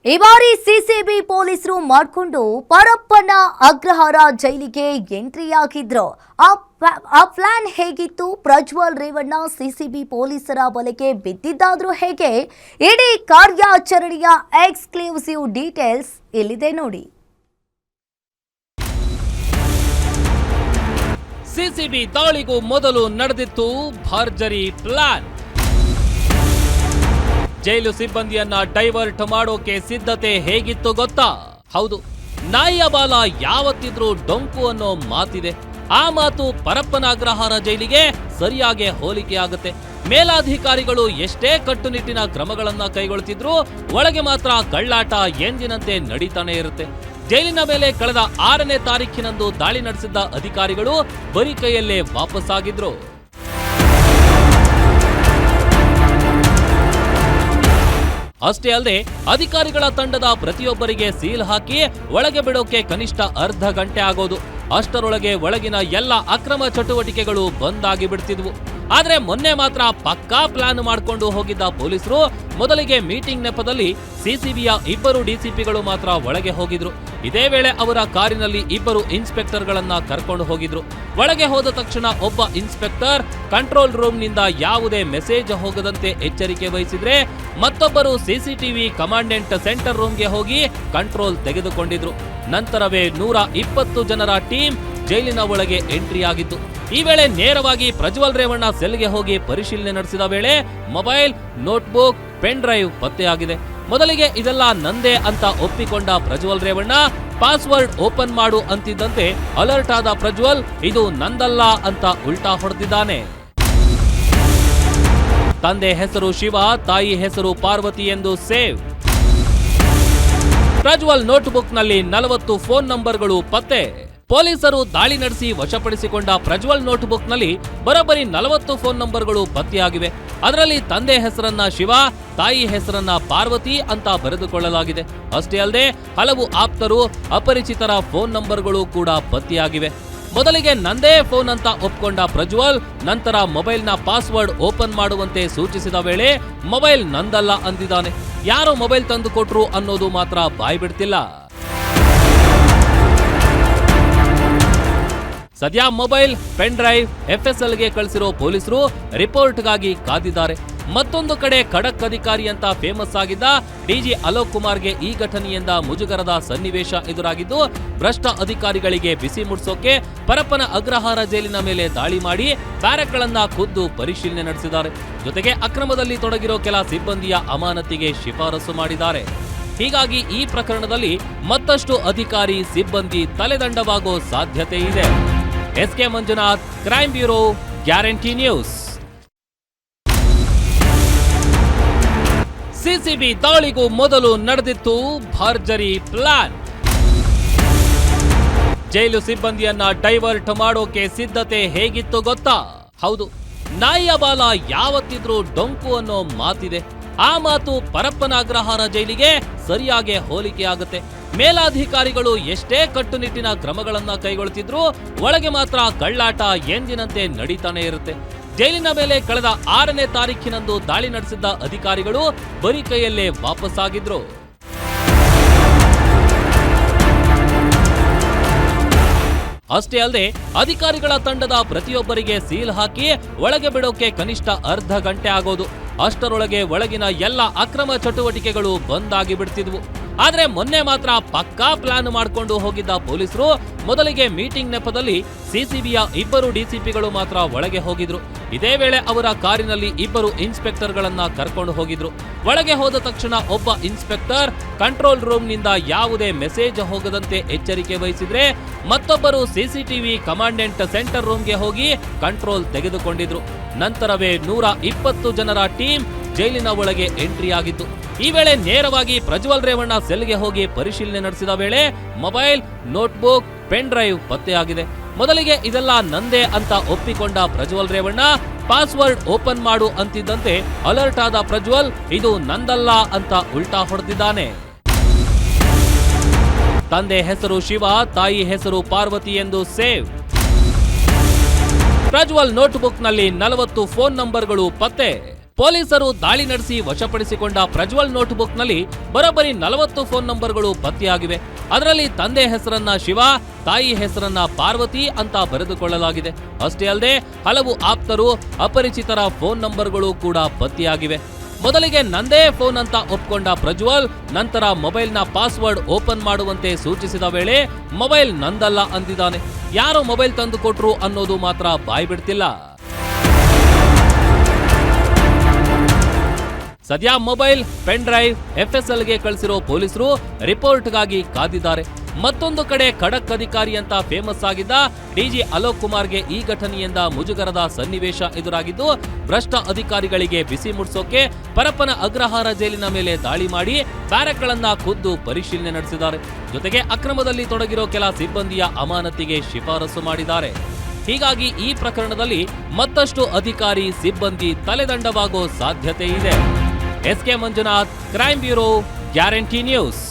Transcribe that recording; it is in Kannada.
ಈ ಬಾರಿ ಸಿಸಿಬಿ ಪೊಲೀಸರು ಮಾಡಿಕೊಂಡು ಪರಪ್ಪನ ಅಗ್ರಹಾರ ಜೈಲಿಗೆ ಎಂಟ್ರಿಯಾಗಿದ್ರು. ಆ ಪ್ಲಾನ್ ಹೇಗಿತ್ತು? ಪ್ರಜ್ವಲ್ ರೇವಣ್ಣ ಸಿಸಿಬಿ ಪೊಲೀಸರ ಬಲೆಗೆ ಬಿದ್ದಿದ್ದಾದ್ರೂ ಹೇಗೆ? ಇಡೀ ಕಾರ್ಯಾಚರಣೆಯ ಎಕ್ಸ್ಕ್ಲೂಸಿವ್ ಡೀಟೇಲ್ಸ್ ಇಲ್ಲಿದೆ ನೋಡಿ. ಸಿಸಿಬಿ ದಾಳಿಗೂ ಮೊದಲು ನಡೆದಿತ್ತು ಭರ್ಜರಿ ಪ್ಲಾನ್. ಜೈಲು ಸಿಬ್ಬಂದಿಯನ್ನ ಡೈವರ್ಟ್ ಮಾಡೋಕೆ ಸಿದ್ಧತೆ ಹೇಗಿತ್ತು ಗೊತ್ತಾ? ಹೌದು, ನಾಯಿಯ ಬಾಲ ಯಾವತ್ತಿದ್ರೂ ಡೊಂಕು ಅನ್ನೋ ಮಾತಿದೆ. ಆ ಮಾತು ಪರಪ್ಪನ ಅಗ್ರಹಾರ ಜೈಲಿಗೆ ಸರಿಯಾಗಿ ಹೋಲಿಕೆಯಾಗುತ್ತೆ. ಮೇಲಾಧಿಕಾರಿಗಳು ಎಷ್ಟೇ ಕಟ್ಟುನಿಟ್ಟಿನ ಕ್ರಮಗಳನ್ನ ಕೈಗೊಳ್ಳುತ್ತಿದ್ರೂ ಒಳಗೆ ಮಾತ್ರ ಕಳ್ಳಾಟ ಎಂದಿನಂತೆ ನಡೀತಾನೆ ಇರುತ್ತೆ. ಜೈಲಿನ ಮೇಲೆ ಕಳೆದ 6ನೇ ತಾರೀಖಿನಂದು ದಾಳಿ ನಡೆಸಿದ್ದ ಅಧಿಕಾರಿಗಳು ಬರೀ ಕೈಯಲ್ಲೇ ವಾಪಸ್ಸಾಗಿದ್ರು. ಅಷ್ಟೇ ಅಲ್ಲದೆ ಅಧಿಕಾರಿಗಳ ತಂಡದ ಪ್ರತಿಯೊಬ್ಬರಿಗೆ ಸೀಲ್ ಹಾಕಿ ಒಳಗೆ ಬಿಡೋಕೆ ಕನಿಷ್ಠ ಅರ್ಧ ಗಂಟೆ ಆಗೋದು. ಅಷ್ಟರೊಳಗೆ ಒಳಗಿನ ಎಲ್ಲ ಅಕ್ರಮ ಚಟುವಟಿಕೆಗಳು ಬಂದಾಗಿ ಬಿಡ್ತಿದ್ವು. ಆದ್ರೆ ಮೊನ್ನೆ ಮಾತ್ರ ಪಕ್ಕಾ ಪ್ಲಾನ್ ಮಾಡಿಕೊಂಡು ಹೋಗಿದ್ದ ಪೊಲೀಸರು ಮೊದಲಿಗೆ ಮೀಟಿಂಗ್ ನೆಪದಲ್ಲಿ ಸಿಸಿಬಿಯ 2 ಡಿಸಿಪಿಗಳು ಮಾತ್ರ ಒಳಗೆ ಹೋಗಿದ್ರು. ಇದೇ ವೇಳೆ ಅವರ ಕಾರಿನಲ್ಲಿ 2 ಇನ್ಸ್ಪೆಕ್ಟರ್ಗಳನ್ನ ಕರ್ಕೊಂಡು ಹೋಗಿದ್ರು. ಒಳಗೆ ಹೋದ ತಕ್ಷಣ ಒಬ್ಬ ಇನ್ಸ್ಪೆಕ್ಟರ್ ಕಂಟ್ರೋಲ್ ರೂಮ್ನಿಂದ ಯಾವುದೇ ಮೆಸೇಜ್ ಹೋಗದಂತೆ ಎಚ್ಚರಿಕೆ ವಹಿಸಿದ್ರೆ, ಮತ್ತೊಬ್ಬರು ಸಿಸಿಟಿವಿ ಕಮಾಂಡೆಂಟ್ ಸೆಂಟರ್ ರೂಮ್ಗೆ ಹೋಗಿ ಕಂಟ್ರೋಲ್ ತೆಗೆದುಕೊಂಡಿದ್ರು. ನಂತರವೇ 120 ಜನರ ಟೀಮ್ ಜೈಲಿನ ಒಳಗೆ ಎಂಟ್ರಿ ಆಗಿತ್ತು. ಈ ವೇಳೆ ನೇರವಾಗಿ ಪ್ರಜ್ವಲ್ ರೇವಣ್ಣ ಸೆಲ್ಗೆ ಹೋಗಿ ಪರಿಶೀಲನೆ ನಡೆಸಿದ ವೇಳೆ ಮೊಬೈಲ್, ನೋಟ್ಬುಕ್, ಪೆನ್ ಡ್ರೈವ್ ಪತ್ತೆಯಾಗಿದೆ. ಮೊದಲಿಗೆ ಇದೆಲ್ಲ ನಂದೇ ಅಂತ ಒಪ್ಪಿಕೊಂಡ ಪ್ರಜ್ವಲ್ ರೇವಣ್ಣ ಪಾಸ್ವರ್ಡ್ ಓಪನ್ ಮಾಡು ಅಂತಿದ್ದಂತೆ ಅಲರ್ಟ್ ಆದ ಪ್ರಜ್ವಲ್ ಇದು ನಂದಲ್ಲ ಅಂತ ಉಲ್ಟಾ ಹೊಡೆದಿದ್ದಾನೆ. ತಂದೆ ಹೆಸರು ಶಿವ, ತಾಯಿ ಹೆಸರು ಪಾರ್ವತಿ ಎಂದು ಸೇವ್. ಪ್ರಜ್ವಲ್ ನೋಟ್ಬುಕ್ನಲ್ಲಿ 40 ಫೋನ್ ನಂಬರ್ಗಳು ಪತ್ತೆ. ಪೊಲೀಸರು ದಾಳಿ ನಡೆಸಿ ವಶಪಡಿಸಿಕೊಂಡ ಪ್ರಜ್ವಲ್ ನೋಟ್ಬುಕ್ನಲ್ಲಿ ಬರೋಬ್ಬರಿ 40 ಫೋನ್ ನಂಬರ್ಗಳು ಪತ್ತೆಯಾಗಿವೆ. ಅದರಲ್ಲಿ ತಂದೆ ಹೆಸರನ್ನ ಶಿವ, ತಾಯಿ ಹೆಸರನ್ನ ಪಾರ್ವತಿ ಅಂತ ಬರೆದುಕೊಳ್ಳಲಾಗಿದೆ. ಅಷ್ಟೇ ಅಲ್ಲದೆ ಹಲವು ಆಪ್ತರು, ಅಪರಿಚಿತರ ಫೋನ್ ನಂಬರ್ಗಳು ಕೂಡ ಪತ್ತೆಯಾಗಿವೆ. ಮೊದಲಿಗೆ ನಂದೇ ಫೋನ್ ಅಂತ ಒಪ್ಕೊಂಡ ಪ್ರಜ್ವಲ್ ನಂತರ ಮೊಬೈಲ್ನ ಪಾಸ್ವರ್ಡ್ ಓಪನ್ ಮಾಡುವಂತೆ ಸೂಚಿಸಿದ ವೇಳೆ ಮೊಬೈಲ್ ನಂದಲ್ಲ ಅಂದಿದ್ದಾನೆ. ಯಾರು ಮೊಬೈಲ್ ತಂದು ಕೊಟ್ರು ಅನ್ನೋದು ಮಾತ್ರ ಬಾಯ್ ಬಿಡ್ತಿಲ್ಲ. ಸದ್ಯ ಮೊಬೈಲ್, ಪೆನ್ ಡ್ರೈವ್ FSLಗೆ ಕಳಿಸಿರೋ ಪೊಲೀಸರು ರಿಪೋರ್ಟ್ಗಾಗಿ ಕಾದಿದ್ದಾರೆ. ಮತ್ತೊಂದು ಕಡೆ ಖಡಕ್ ಅಧಿಕಾರಿ ಅಂತ ಫೇಮಸ್ ಆಗಿದ್ದ ಡಿಜಿ ಅಲೋಕ್ ಕುಮಾರ್ಗೆ ಈ ಘಟನೆಯಿಂದ ಮುಜುಗರದ ಸನ್ನಿವೇಶ ಎದುರಾಗಿದ್ದು, ಭ್ರಷ್ಟ ಅಧಿಕಾರಿಗಳಿಗೆ ಬಿಸಿ ಮುಡ್ಸೋಕೆ ಪರಪ್ಪನ ಅಗ್ರಹಾರ ಜೈಲಿನ ಮೇಲೆ ದಾಳಿ ಮಾಡಿ ಬ್ಯಾರಕ್ಗಳನ್ನ ಖುದ್ದು ಪರಿಶೀಲನೆ ನಡೆಸಿದ್ದಾರೆ. ಜೊತೆಗೆ ಅಕ್ರಮದಲ್ಲಿ ತೊಡಗಿರೋ ಕೆಲ ಸಿಬ್ಬಂದಿಯ ಅಮಾನತಿಗೆ ಶಿಫಾರಸು ಮಾಡಿದ್ದಾರೆ. ಹೀಗಾಗಿ ಈ ಪ್ರಕರಣದಲ್ಲಿ ಮತ್ತಷ್ಟು ಅಧಿಕಾರಿ, ಸಿಬ್ಬಂದಿ ತಲೆದಂಡವಾಗೋ ಸಾಧ್ಯತೆ ಇದೆ. SK Manjunath, crime bureau, guarantee news. CCB ದಾಳಿಗೂ ಮೊದಲು ನಡೆದಿತ್ತು ಭರ್ಜರಿ ಪ್ಲಾನ್. ಜೈಲು ಸಿಬ್ಬಂದಿಯನ್ನ ಡೈವರ್ಟ್ ಮಾಡೋಕೆ ಸಿದ್ಧತೆ ಹೇಗಿತ್ತು ಗೊತ್ತಾ? ಹೌದು, ನಾಯಿಯ ಬಾಲ ಯಾವತ್ತಿದ್ರೂ ಡೊಂಕು ಅನ್ನೋ ಮಾತಿದೆ. ಆ ಮಾತು ಪರಪ್ಪನ ಅಗ್ರಹಾರ ಜೈಲಿಗೆ ಸರಿಯಾಗಿ ಹೋಲಿಕೆಯಾಗುತ್ತೆ. ಮೇಲಾಧಿಕಾರಿಗಳು ಎಷ್ಟೇ ಕಟ್ಟುನಿಟ್ಟಿನ ಕ್ರಮಗಳನ್ನ ಕೈಗೊಳ್ಳುತ್ತಿದ್ರೂ ಒಳಗೆ ಮಾತ್ರ ಕಳ್ಳಾಟ ಎಂದಿನಂತೆ ನಡೀತಾನೆ ಇರುತ್ತೆ. ಜೈಲಿನ ಮೇಲೆ ಕಳೆದ 6ನೇ ತಾರೀಖಿನಂದು ದಾಳಿ ನಡೆಸಿದ್ದ ಅಧಿಕಾರಿಗಳು ಬರೀ ಕೈಯಲ್ಲೇ ವಾಪಸ್ಸಾಗಿದ್ರು. ಅಷ್ಟೇ ಅಲ್ಲದೆ ಅಧಿಕಾರಿಗಳ ತಂಡದ ಪ್ರತಿಯೊಬ್ಬರಿಗೆ ಸೀಲ್ ಹಾಕಿ ಒಳಗೆ ಬಿಡೋಕೆ ಕನಿಷ್ಠ ಅರ್ಧ ಗಂಟೆ ಆಗೋದು. ಅಷ್ಟರೊಳಗೆ ಒಳಗಿನ ಎಲ್ಲ ಅಕ್ರಮ ಚಟುವಟಿಕೆಗಳು ಬಂದಾಗಿ ಬಿಡ್ತಿದ್ವು. ಆದ್ರೆ ಮೊನ್ನೆ ಮಾತ್ರ ಪಕ್ಕಾ ಪ್ಲಾನ್ ಮಾಡಿಕೊಂಡು ಹೋಗಿದ್ದ ಪೊಲೀಸರು ಮೊದಲಿಗೆ ಮೀಟಿಂಗ್ ನೆಪದಲ್ಲಿ ಸಿಸಿಬಿಯ 2 ಡಿಸಿಪಿಗಳು ಮಾತ್ರ ಒಳಗೆ ಹೋಗಿದ್ರು. ಇದೇ ವೇಳೆ ಅವರ ಕಾರಿನಲ್ಲಿ 2 ಇನ್ಸ್ಪೆಕ್ಟರ್ಗಳನ್ನ ಕರ್ಕೊಂಡು ಹೋಗಿದ್ರು. ಒಳಗೆ ಹೋದ ತಕ್ಷಣ ಒಬ್ಬ ಇನ್ಸ್ಪೆಕ್ಟರ್ ಕಂಟ್ರೋಲ್ ರೂಮ್ನಿಂದ ಯಾವುದೇ ಮೆಸೇಜ್ ಹೋಗದಂತೆ ಎಚ್ಚರಿಕೆ ವಹಿಸಿದ್ರೆ, ಮತ್ತೊಬ್ಬರು ಸಿಸಿಟಿವಿ ಕಮಾಂಡೆಂಟ್ ಸೆಂಟರ್ ರೂಮ್ಗೆ ಹೋಗಿ ಕಂಟ್ರೋಲ್ ತೆಗೆದುಕೊಂಡಿದ್ರು. ನಂತರವೇ 120 ಜನರ ಟೀಮ್ ಜೈಲಿನ ಒಳಗೆ ಎಂಟ್ರಿ ಆಗಿತ್ತು. ಈ ವೇಳೆ ನೇರವಾಗಿ ಪ್ರಜ್ವಲ್ ರೇವಣ್ಣ ಸೆಲ್ಗೆ ಹೋಗಿ ಪರಿಶೀಲನೆ ನಡೆಸಿದ ವೇಳೆ ಮೊಬೈಲ್, ನೋಟ್ಬುಕ್, ಪೆನ್ ಡ್ರೈವ್ ಪತ್ತೆಯಾಗಿದೆ. ಮೊದಲಿಗೆ ಇದೆಲ್ಲ ನಂದೇ ಅಂತ ಒಪ್ಪಿಕೊಂಡ ಪ್ರಜ್ವಲ್ ರೇವಣ್ಣ ಪಾಸ್ವರ್ಡ್ ಓಪನ್ ಮಾಡು ಅಂತಿದ್ದಂತೆ ಅಲರ್ಟ್ ಆದ ಪ್ರಜ್ವಲ್ ಇದು ನಂದಲ್ಲ ಅಂತ ಉಲ್ಟಾ ಹೊಡೆದಿದ್ದಾನೆ. ತಂದೆ ಹೆಸರು ಶಿವ, ತಾಯಿ ಹೆಸರು ಪಾರ್ವತಿ ಎಂದು ಸೇವ್. ಪ್ರಜ್ವಲ್ ನೋಟ್ಬುಕ್ನಲ್ಲಿ 40 ಫೋನ್ ನಂಬರ್ಗಳು ಪತ್ತೆ. ಪೊಲೀಸರು ದಾಳಿ ನಡೆಸಿ ವಶಪಡಿಸಿಕೊಂಡ ಪ್ರಜ್ವಲ್ ನೋಟ್ಬುಕ್ನಲ್ಲಿ ಬರೋಬ್ಬರಿ 40 ಫೋನ್ ನಂಬರ್ಗಳು ಪತ್ತೆಯಾಗಿವೆ. ಅದರಲ್ಲಿ ತಂದೆ ಹೆಸರನ್ನ ಶಿವ, ತಾಯಿ ಹೆಸರನ್ನ ಪಾರ್ವತಿ ಅಂತ ಬರೆದುಕೊಳ್ಳಲಾಗಿದೆ. ಅಷ್ಟೇ ಅಲ್ಲದೆ ಹಲವು ಆಪ್ತರು, ಅಪರಿಚಿತರ ಫೋನ್ ನಂಬರ್ಗಳು ಕೂಡ ಪತ್ತೆಯಾಗಿವೆ. ಮೊದಲಿಗೆ ನಂದೇ ಫೋನ್ ಅಂತ ಒಪ್ಕೊಂಡ ಪ್ರಜ್ವಲ್ ನಂತರ ಮೊಬೈಲ್ನ ಪಾಸ್ವರ್ಡ್ ಓಪನ್ ಮಾಡುವಂತೆ ಸೂಚಿಸಿದ ವೇಳೆ ಮೊಬೈಲ್ ನಂದಲ್ಲ ಅಂದಿದ್ದಾನೆ. ಯಾರು ಮೊಬೈಲ್ ತಂದು ಕೊಟ್ರು ಅನ್ನೋದು ಮಾತ್ರ ಬಾಯ್ ಬಿಡ್ತಿಲ್ಲ. ಸದ್ಯ ಮೊಬೈಲ್, ಪೆನ್ ಡ್ರೈವ್, FSLಗೆ ಕಳಿಸಿರೋ ಪೊಲೀಸರು ರಿಪೋರ್ಟ್ಗಾಗಿ ಕಾದಿದ್ದಾರೆ. ಮತ್ತೊಂದು ಕಡೆ ಖಡಕ್ ಅಧಿಕಾರಿ ಅಂತ ಫೇಮಸ್ ಆಗಿದ್ದ DG ಅಲೋಕ್ ಕುಮಾರ್ಗೆ ಈ ಘಟನೆಯಿಂದ ಮುಜುಗರದ ಸನ್ನಿವೇಶ ಎದುರಾಗಿದ್ದು, ಭ್ರಷ್ಟ ಅಧಿಕಾರಿಗಳಿಗೆ ಬಿಸಿ ಮುಡ್ಸೋಕೆ ಪರಪ್ಪನ ಅಗ್ರಹಾರ ಜೈಲಿನ ಮೇಲೆ ದಾಳಿ ಮಾಡಿ ಬ್ಯಾರಕ್ಗಳನ್ನ ಖುದ್ದು ಪರಿಶೀಲನೆ ನಡೆಸಿದ್ದಾರೆ. ಜೊತೆಗೆ ಅಕ್ರಮದಲ್ಲಿ ತೊಡಗಿರೋ ಕೆಲ ಸಿಬ್ಬಂದಿಯ ಅಮಾನತಿಗೆ ಶಿಫಾರಸು ಮಾಡಿದ್ದಾರೆ. ಹೀಗಾಗಿ ಈ ಪ್ರಕರಣದಲ್ಲಿ ಮತ್ತಷ್ಟು ಅಧಿಕಾರಿ, ಸಿಬ್ಬಂದಿ ತಲೆದಂಡವಾಗೋ ಸಾಧ್ಯತೆ ಇದೆ. SK Manjunath, crime bureau, guarantee news.